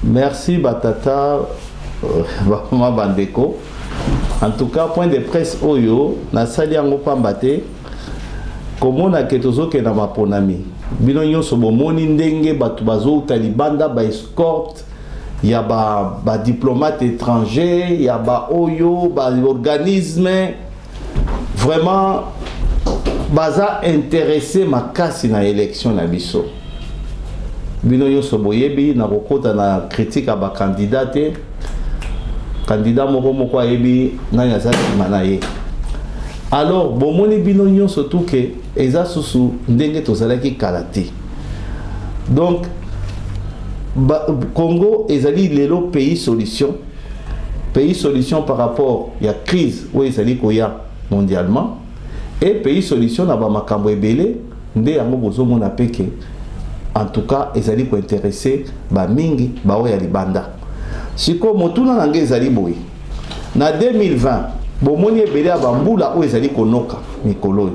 Merci Batata, Mama Bandeko. En tout cas, point de presse Oyo, na sali yango pambate, komona ketozo ke na maponami. Bino nyonso bomoni ndenge batu bazo talibanda ba escorte, ya ba diplomate étranger, ya ba Oyo, ba organisme, vraiment baza intéressé makasi na élection na biso. Bino nyonso boyebi na kokota na critique à ba candidat candidat moko ayebi nani azali manaye. Alors bomoni bino nyonso tout que eza susu ndenge tozalaki kalate. Donc Congo ezali lelo pays solution par rapport ya crise où ezali koya mondialement, et pays solution na ba makambo ebele nde yango bozomona peke. En tout cas ezali ko intéresser ba mingi ba oya libanda. Siko motuna nange ezali boye na 2020 bomoni ebele bambula o ezali konoka mikolo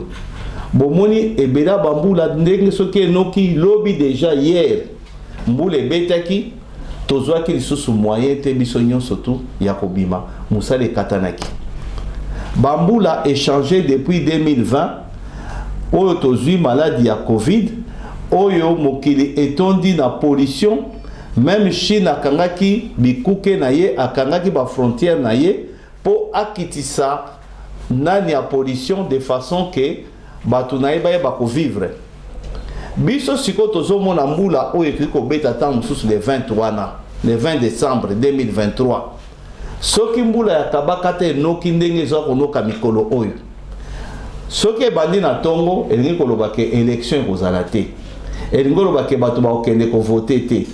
bomoni ebele bambula ndenge soki enoki lobi déjà hier mbula ebetaki tozwaki lisusu moyen te biso nyonso tu ya kobima musala ekatanaki bambula échangé depuis 2020 oyo tozwi maladie ya Covid oyo mokili etondi na pollution. Même Chine akangaki bikuke na ye, akangaki ba frontière na ye po akitisa nani ya pollution de façon que batu na ye ba ko vivre. Biso siko tozomona mbula oyo ekiko beta tangu susu le 23 na le 20 décembre 2023. Soki mbula ya kabaka te noki ndenge zo konoka mikolo oyo. Soki bandi na tongo elingi koloba ke élection ekozala te. Elingi koloba ke batu ba okende ko voter te.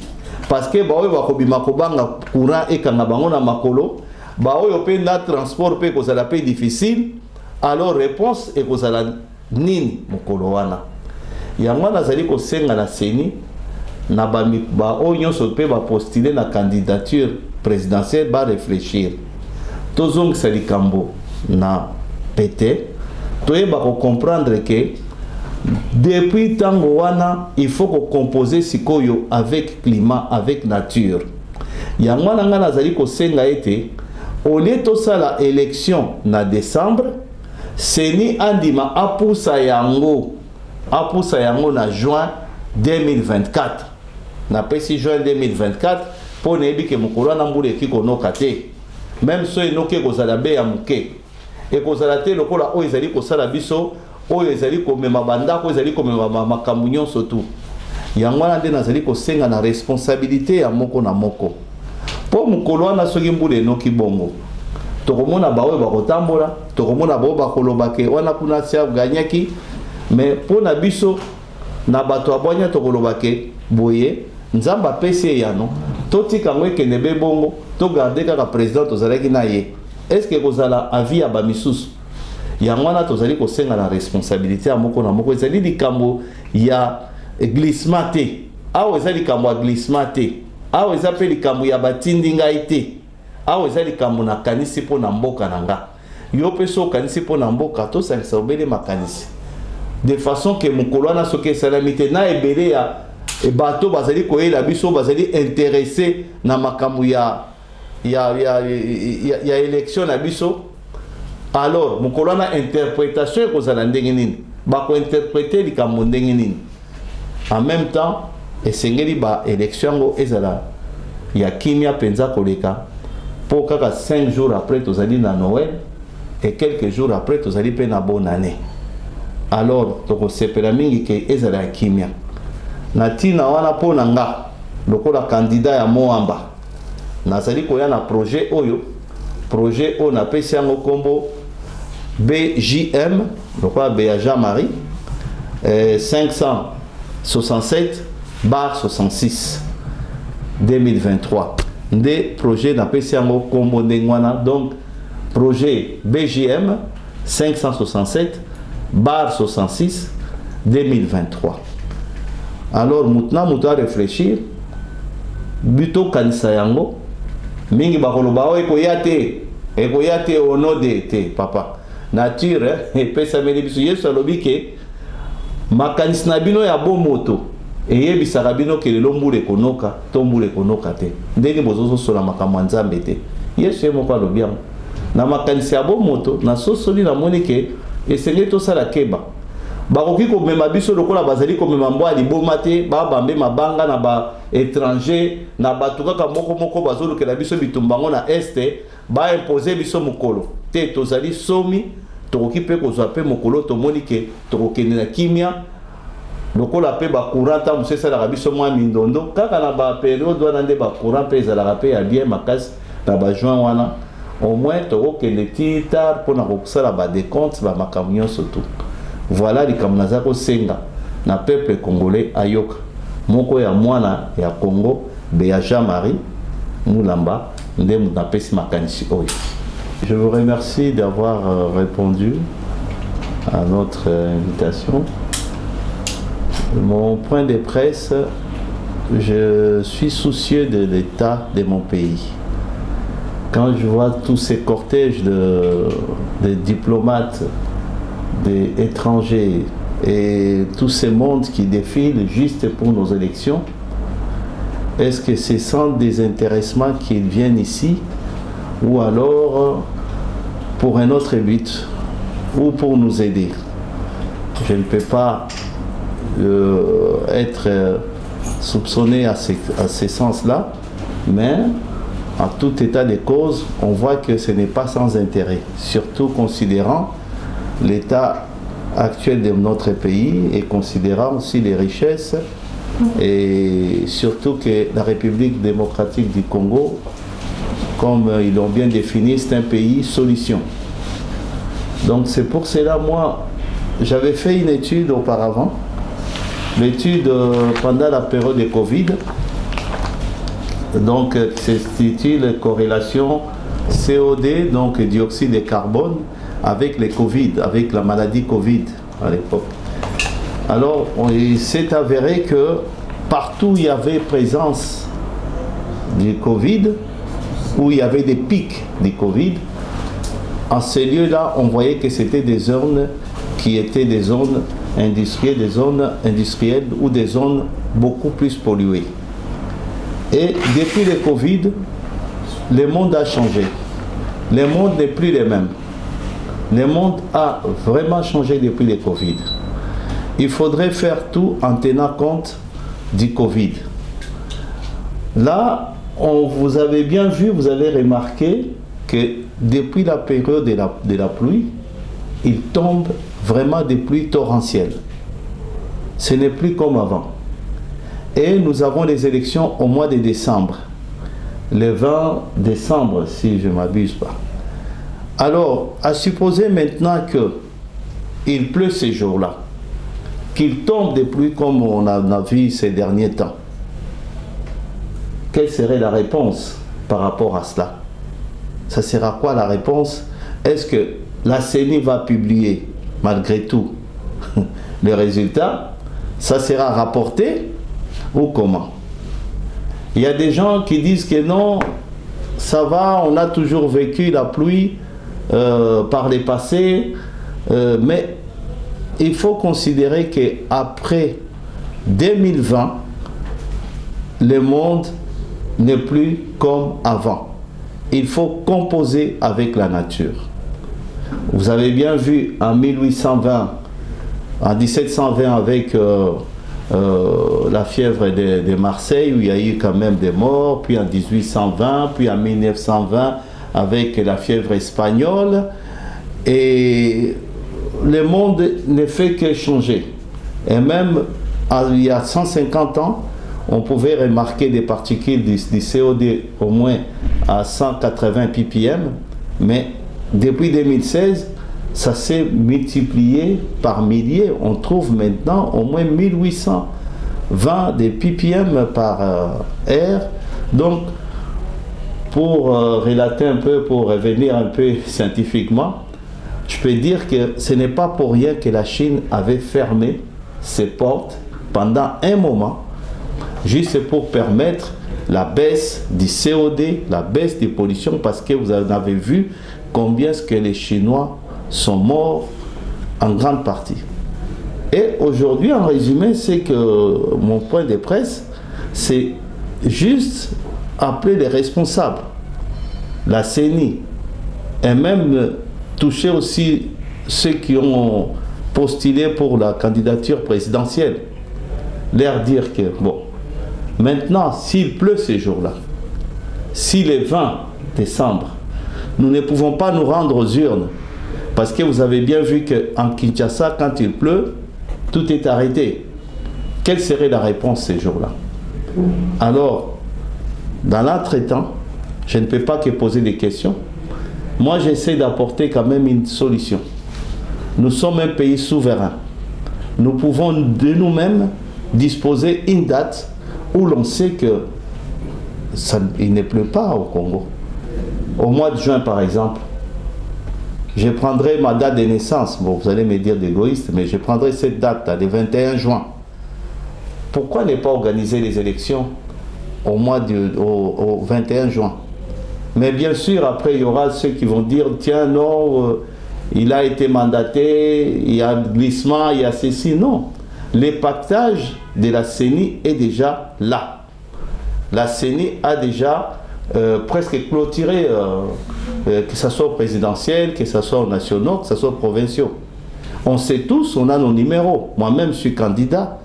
Parce que ba oyo bakobima kobanga courant ekanga bango na makolo, ba oyo pe na transport pe kozala pe difficile, alors réponse ekozala nini mokolo wana. Yango nazali kosenga na seni na ba oyo nyonso pe ba postuler na candidature présidentielle ba réfléchir. Tozong salikambo na pété, toyeba ko comprendre que depuis tango wana il faut qu'on compose sikoyo avec climat, avec nature. Yango nanga nazali ko senga ete au lieu to sala élection na décembre, seni andima apusa yango na juin 2024. Na pesi juin 2024 pour nebi ke mokolo na mbule ki konoka te. Même so enoke kozala be ya muke. E kozala te lokola o ezali ko sala biso oyo ezali komema bandako ezali komema makambo nyonso tu. Yango wana nde nazali kosenga na responsabilité ya moko na moko. Po mokolo wana soki mbula enoki bongo, tokomona baoyo bakotambola, tokomona bao bakolobake wana kuna sia ganyaki, mais po na biso na bato abwanya tokolobake boye nzamba apesi yano totika ngo ekende be bongo to garder kaka président tozalaki na ye. Est-ce que kozala avis ya bamisusu? Yango wana tozali kosenga na responsabilité ya moko na moko ezali likambo ya glissement te. Awa ezali likambo ya glissement te. Awa ezali pe likambo ya batindi ngai te. Awa ezali likambo na kanisi po na mboka na nga. Yo pe so kanisi po na mboka to sangisa obele makanisi. De façon que mokolo wana soki esalami te na ebele ya bato bazali koyela biso bazali intéressé na makambo ya élection na biso. Alors mokolo na interprétation ekozala ndenge nini bako interpréter likambo ndenge nini. En même temps esengeli ba élection ngo ezala ya kimia penza koleka po kaka 5 jours après tozali na Noël et quelques jours après tozali pe na bonne année. Alors toko sepela mingi ke ezala ya kimia na tina wana po na nga lokola candidat ya Moamba nazali koya na projet oyo na pesi yango kombo BJM, donc Béa Jean-Marie, 567/66 2023. Des projets na PCMO Combo Ndengwana, donc projet BJM 567/66 2023. Alors maintenant nous devons réfléchir buto kanisa yango mingi bakoloba o ekoyate au nom de te papa nature et pesa meli biso yesu alobi ke makanisi na bino ya bomoto et bisaka bino ke lelo mbule konoka to mbule konoka te ndenge bozozo sola makambo ya Nzambe te Yesu moko alobi yango na makanisi ya bomoto na sosoli na moni ke esengeli tosala keba bakoki komema biso lokola bazali komema mbwa liboma te babambe mabanga na ba étranger na bato kaka moko bazolukela biso bitumbango na este ba imposer biso mokolo te tozali somi tokoki pe kozwa pe mokolo tomoni ke tokokende na kimia lokola pe ba courant ta musesa la biso mwa mindondo kaka na ba période wana nde ba courant pe ezalaka pe ya bien makasi na ba juin wana au moins tokokende ti tard mpona kokosala ba décompte ba makambo nyonso tout. Voilà likambo naza kosenga na peuple congolais ayoka moko ya mwana ya Congo Béa Jean-Marie Mulamba nde napesi makanisi oyo. Je vous remercie d'avoir répondu à notre invitation. Mon point de presse, je suis soucieux de l'état de mon pays. Quand je vois tous ces cortèges de diplomates, d'étrangers et tous ces mondes qui défilent juste pour nos élections, est-ce que c'est sans désintéressement qu'ils viennent ici ou alors pour un autre but ou pour nous aider? Je ne peux pas être soupçonné à ces sens-là, mais en tout état de cause, on voit que ce n'est pas sans intérêt, surtout considérant l'état actuel de notre pays et considérant aussi les richesses et surtout que la République démocratique du Congo, comme ils l'ont bien défini, c'est un pays solution. Donc c'est pour cela, moi, j'avais fait une étude auparavant, l'étude pendant la période de Covid, donc s'intitule corrélation COD, donc dioxyde de carbone, avec les Covid, avec la maladie Covid à l'époque. Alors, il s'est avéré que partout où il y avait présence du Covid, où il y avait des pics du Covid, en ces lieux-là, on voyait que c'était des zones qui étaient des zones industrielles ou des zones beaucoup plus polluées. Et depuis le Covid, le monde a changé. Le monde n'est plus le même. Le monde a vraiment changé depuis le Covid. Il faudrait faire tout en tenant compte du Covid. Là, vous avez bien vu, vous avez remarqué que depuis la période de la pluie, il tombe vraiment des pluies torrentielles. Ce n'est plus comme avant. Et nous avons les élections au mois de décembre. Le 20 décembre, si je ne m'abuse pas. Alors, à supposer maintenant qu'il pleut ces jours-là, qu'il tombe des pluies comme on a vu ces derniers temps, quelle serait la réponse par rapport à cela? Ça sera quoi la réponse? Est-ce que la CENI va publier, malgré tout, les résultats? Ça sera rapporté ou comment? Il y a des gens qui disent que non, ça va, on a toujours vécu la pluie par les passés, mais il faut considérer qu'après 2020, le monde n'est plus comme avant. Il faut composer avec la nature. Vous avez bien vu en 1820, en 1720 avec la fièvre de Marseille où il y a eu quand même des morts, puis en 1820, puis en 1920 avec la fièvre espagnole, et le monde ne fait que changer. Et même il y a 150 ans, on pouvait remarquer des particules du COD au moins à 180 ppm, mais depuis 2016, ça s'est multiplié par milliers. On trouve maintenant au moins 1820 des ppm par heure. Donc, pour relater un peu, pour revenir un peu scientifiquement, je peux dire que ce n'est pas pour rien que la Chine avait fermé ses portes pendant un moment, juste pour permettre la baisse du COD, la baisse des pollutions, parce que vous avez vu combien est-ce que les Chinois sont morts en grande partie. Et aujourd'hui, en résumé, c'est que mon point de presse, c'est juste appeler les responsables, la CENI, et même toucher aussi ceux qui ont postulé pour la candidature présidentielle. Leur dire que, bon, maintenant, s'il pleut ces jours-là, si le 20 décembre, nous ne pouvons pas nous rendre aux urnes, parce que vous avez bien vu qu'en Kinshasa, quand il pleut, tout est arrêté. Quelle serait la réponse ces jours-là? Alors, dans l'entretemps, je ne peux pas que poser des questions. Moi, j'essaie d'apporter quand même une solution. Nous sommes un pays souverain. Nous pouvons de nous-mêmes disposer une date où l'on sait que il ne pleut pas au Congo. Au mois de juin, par exemple, je prendrai ma date de naissance. Bon, vous allez me dire d'égoïste, mais je prendrai cette date, le 21 juin. Pourquoi ne pas organiser les élections au 21 juin? Mais bien sûr, après, il y aura ceux qui vont dire, tiens, non, il a été mandaté, il y a glissement, il y a ceci. Non. Le pactage de la CENI est déjà là. La CENI a déjà presque clôturé, que ce soit présidentiel, que ce soit aux nationaux, que ce soit provinciaux. On sait tous, on a nos numéros. Moi-même, je suis candidat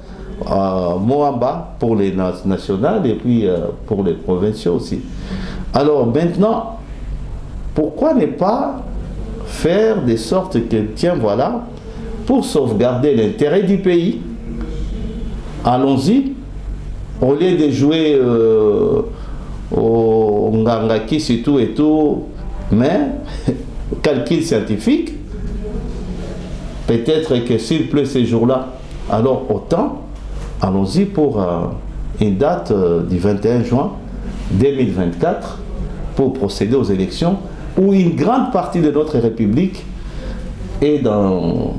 Moamba pour les nationales et puis pour les provinciaux aussi. Alors maintenant, pourquoi ne pas faire de sorte que, tiens, voilà, pour sauvegarder l'intérêt du pays, allons-y, au lieu de jouer au Ngangaki, c'est tout et tout, mais calcul scientifique, peut-être que s'il pleut ces jours-là, alors autant, allons-y pour une date du 21 juin 2024 pour procéder aux élections où une grande partie de notre République est dans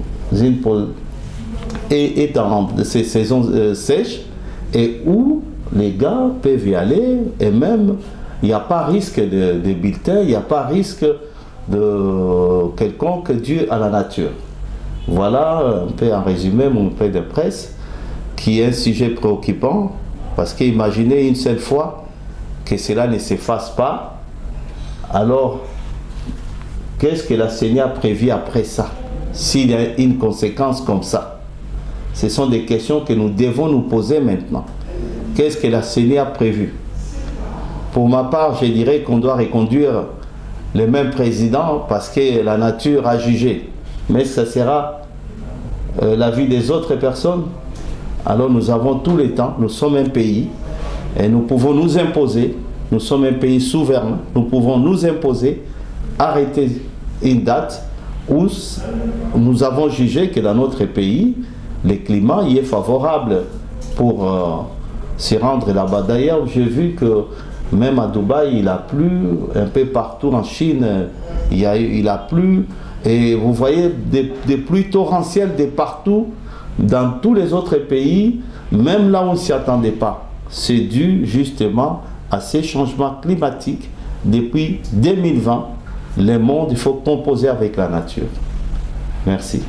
ces saisons sèches et où les gars peuvent y aller et même il n'y a pas risque de bulletins, il n'y a pas risque de quelconque dû à la nature. Voilà un peu en résumé mon point de presse qui est un sujet préoccupant parce qu'imaginez une seule fois que cela ne s'efface pas, alors qu'est-ce que la CENI a prévu après ça, s'il y a une conséquence comme ça? Ce sont des questions que nous devons nous poser maintenant. Qu'est-ce que la CENI a prévu? Pour ma part, je dirais qu'on doit reconduire le même président parce que la nature a jugé. Mais ça sera l'avis des autres personnes. Alors nous avons tout le temps, nous sommes un pays et nous pouvons nous imposer, nous sommes un pays souverain, nous pouvons nous imposer, arrêter une date où nous avons jugé que dans notre pays, le climat y est favorable pour s'y rendre là-bas. D'ailleurs, j'ai vu que même à Dubaï, il a plu, un peu partout en Chine, il a plu, et vous voyez des pluies torrentielles de partout, dans tous les autres pays, même là où on ne s'y attendait pas. C'est dû justement à ces changements climatiques. Depuis 2020, le monde, il faut composer avec la nature. Merci.